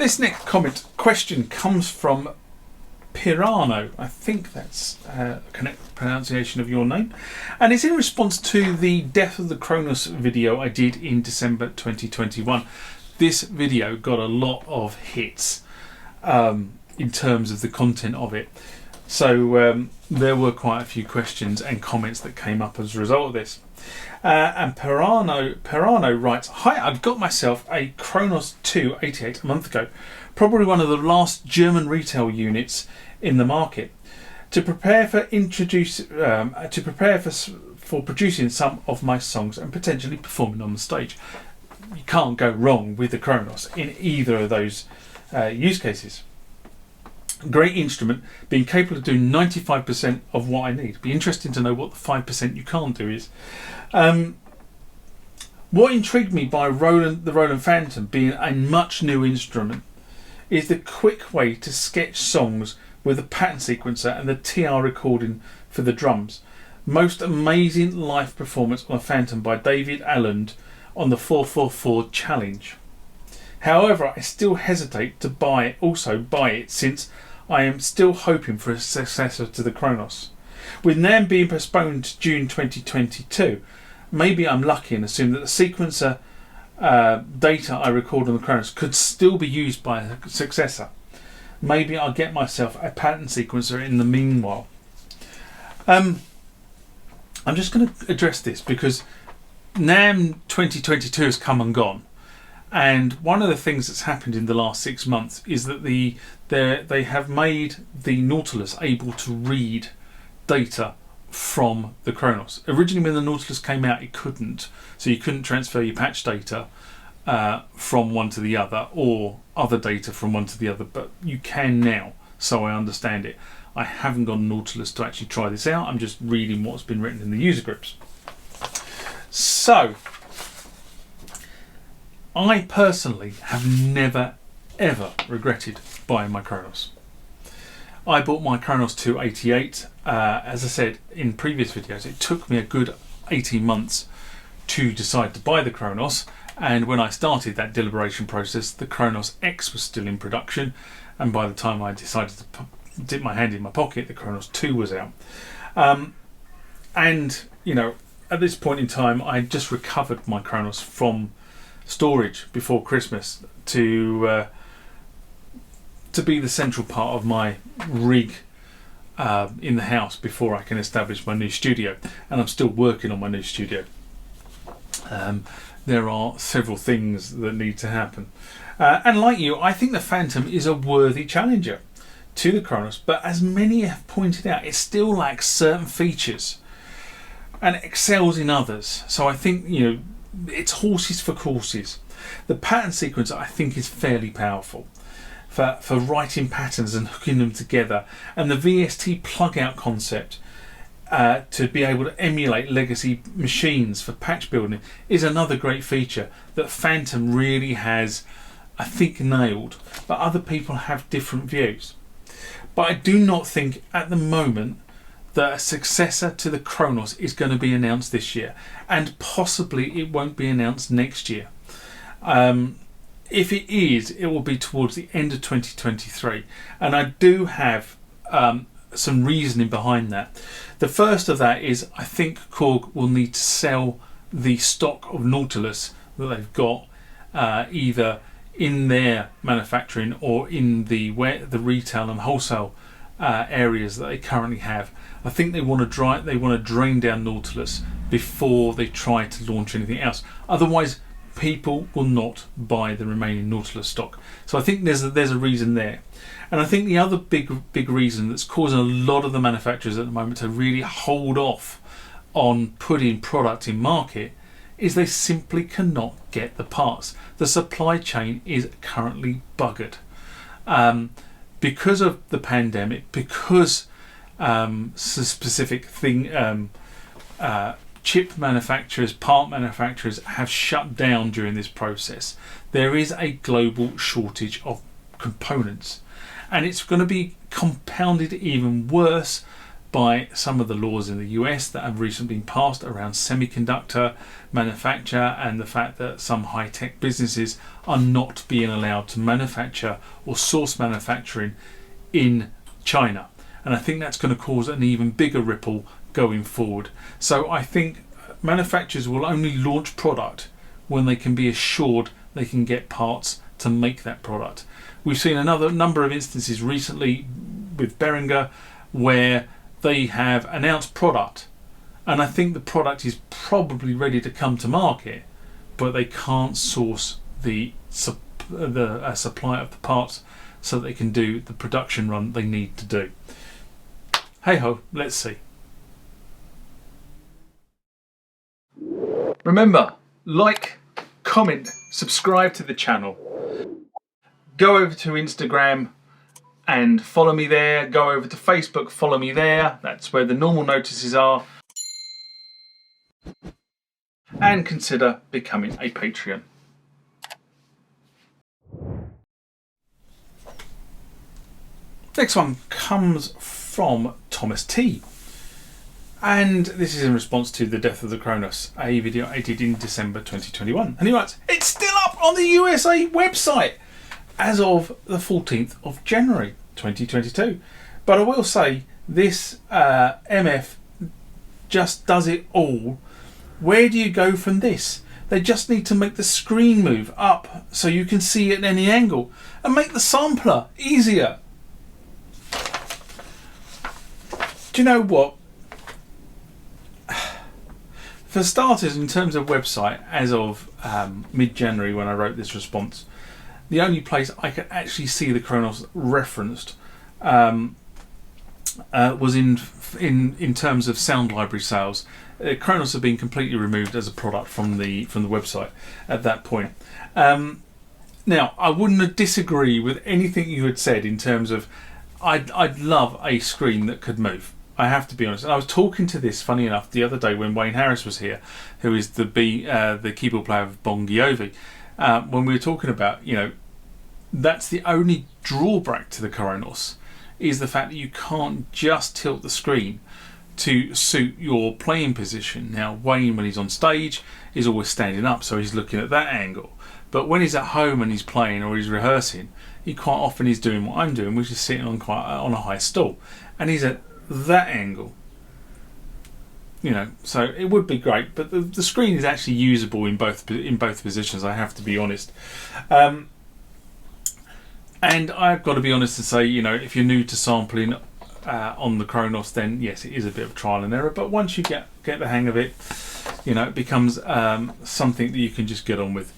This next question comes from Pirano. I think that's a correct pronunciation of your name. And it's in response to the Death of the Kronos video I did in December 2021. This video got a lot of hits in terms of the content of it. So there were quite a few questions and comments that came up as a result of this. And Pirano writes, "Hi, I got myself a Kronos 288 a month ago, probably one of the last German retail units in the market. To prepare for producing some of my songs and potentially performing on the stage." You can't go wrong with the Kronos in either of those use cases. Great instrument, being capable of doing 95% of what I need. Be interesting to know what the 5% you can't do is. What intrigued me by the Roland Fantom being a much new instrument is the quick way to sketch songs with a pattern sequencer and the TR recording for the drums. Most amazing live performance on a Fantom by David Alland on the 444 Challenge. However, I still hesitate to buy it since I am still hoping for a successor to the Kronos. With NAMM being postponed to June 2022, maybe I'm lucky and assume that the sequencer data I record on the Kronos could still be used by a successor. Maybe I'll get myself a pattern sequencer in the meanwhile. I'm just going to address this because NAMM 2022 has come and gone, and one of the things that's happened in the last 6 months is that they have made the Nautilus able to read data from the Kronos. Originally when the Nautilus came out it couldn't, so you couldn't transfer your patch data from one to the other or other data from one to the other, but you can now, so I understand it. I haven't got a Nautilus to actually try this out, I'm just reading what's been written in the user groups. So, I personally have never ever regretted buying my Kronos. I bought my Kronos 288, as I said in previous videos, it took me a good 18 months to decide to buy the Kronos, and when I started that deliberation process, the Kronos X was still in production, and by the time I decided to dip my hand in my pocket, the Kronos 2 was out. And, you know, at this point in time, I had just recovered my Kronos from storage before Christmas to be the central part of my rig in the house before I can establish my new studio. And I'm still working on my new studio. There are several things that need to happen. And like you, I think the Fantom is a worthy challenger to the Kronos, but as many have pointed out, it still lacks certain features and excels in others. So I think, you know, it's horses for courses. The pattern sequencer I think is fairly powerful for writing patterns and hooking them together, and the VST plug out concept to be able to emulate legacy machines for patch building is another great feature that Fantom really has, I think, nailed, but other people have different views. But I do not think at the moment that a successor to the Kronos is going to be announced this year, and possibly it won't be announced next year. If it is, it will be towards the end of 2023, and I do have some reasoning behind that. The first of that is I think Korg will need to sell the stock of Nautilus that they've got either in their manufacturing or in the retail and wholesale areas that they currently have. I think they want to drain down Nautilus before they try to launch anything else. Otherwise, people will not buy the remaining Nautilus stock. So I think there's a reason there. And I think the other big reason that's causing a lot of the manufacturers at the moment to really hold off on putting product in market is they simply cannot get the parts. The supply chain is currently buggered. Because of the pandemic, because specific chip manufacturers, part manufacturers have shut down during this process, there is a global shortage of components, and it's going to be compounded even worse by some of the laws in the US that have recently been passed around semiconductor manufacture, and the fact that some high-tech businesses are not being allowed to manufacture or source manufacturing in China. And I think that's going to cause an even bigger ripple going forward. So I think manufacturers will only launch product when they can be assured they can get parts to make that product. We've seen another number of instances recently with Behringer where they have announced product, and I think the product is probably ready to come to market, but they can't source the supply of the parts so that they can do the production run they need to do. Hey ho, let's see. Remember, like, comment, subscribe to the channel. Go over to Instagram and follow me there. Go over to Facebook, follow me there. That's where the normal notices are. And consider becoming a Patreon. Next one comes from Thomas T. And this is in response to the death of the Kronos, a video I did in December 2021. And he writes, it's still up on the USA website as of the 14th of January 2022. But I will say this MF just does it all. Where do you go from this? They just need to make the screen move up so you can see it at any angle and make the sampler easier. Do you know what? For starters, in terms of website, as of mid-January when I wrote this response, the only place I could actually see the Kronos referenced was in terms of sound library sales. Kronos had been completely removed as a product from the website at that point. Now, I wouldn't disagree with anything you had said in terms of I'd love a screen that could move. I have to be honest. And I was talking to this, funny enough, the other day when Wayne Harris was here, who is the keyboard player of Bon Jovi. When we were talking about, that's the only drawback to the Kronos, is the fact that you can't just tilt the screen to suit your playing position. Now, Wayne, when he's on stage, is always standing up, so he's looking at that angle. But when he's at home and he's playing or he's rehearsing, he quite often is doing what I'm doing, which is sitting on a high stool, and he's at that angle. So it would be great, but the screen is actually usable in both positions. I have to be honest. And I've got to be honest and say, if you're new to sampling on the Kronos, then yes, it is a bit of trial and error. But once you get the hang of it, it becomes something that you can just get on with.